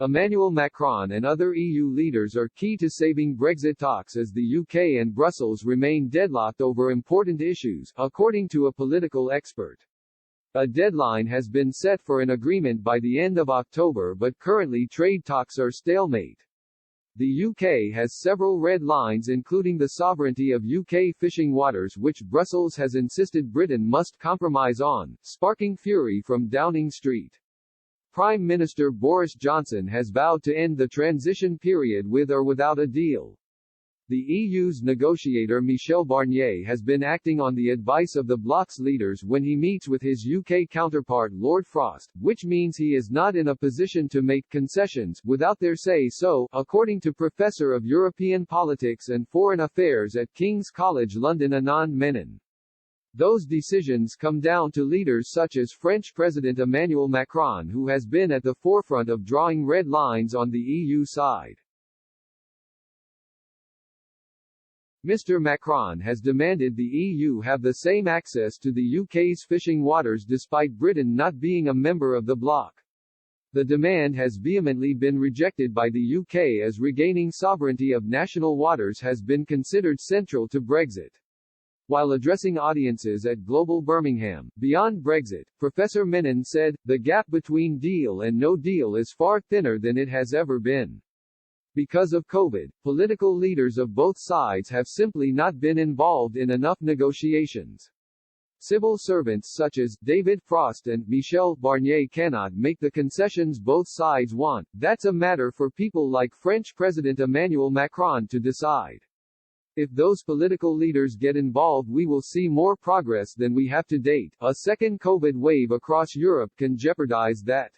Emmanuel Macron and other EU leaders are key to saving Brexit talks as the UK and Brussels remain deadlocked over important issues, according to a political expert. A deadline has been set for an agreement by the end of October, but currently trade talks are stalemate. The UK has several red lines, including the sovereignty of UK fishing waters, which Brussels has insisted Britain must compromise on, sparking fury from Downing Street. Prime Minister Boris Johnson has vowed to end the transition period with or without a deal. The EU's negotiator Michel Barnier has been acting on the advice of the bloc's leaders when he meets with his UK counterpart Lord Frost, which means he is not in a position to make concessions without their say-so, according to Professor of European Politics and Foreign Affairs at King's College London Anand Menon. Those decisions come down to leaders such as French President Emmanuel Macron, who has been at the forefront of drawing red lines on the EU side. Mr. Macron has demanded the EU have the same access to the UK's fishing waters despite Britain not being a member of the bloc. The demand has vehemently been rejected by the UK as regaining sovereignty of national waters has been considered central to Brexit. While addressing audiences at Global Birmingham, Beyond Brexit, Professor Menon said, "The gap between deal and no deal is far thinner than it has ever been. Because of COVID, political leaders of both sides have simply not been involved in enough negotiations. Civil servants such as David Frost and Michel Barnier cannot make the concessions both sides want. That's a matter for people like French President Emmanuel Macron to decide. If those political leaders get involved, we will see more progress than we have to date. A second COVID wave across Europe can jeopardize that."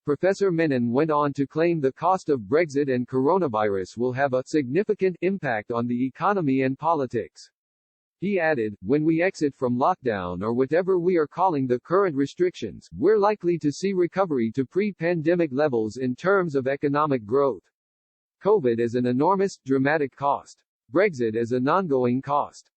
Professor Menon went on to claim the cost of Brexit and coronavirus will have a significant impact on the economy and politics. He added, "When we exit from lockdown or whatever we are calling the current restrictions, we're likely to see recovery to pre-pandemic levels in terms of economic growth. COVID is an enormous, dramatic cost. Brexit is an ongoing cost.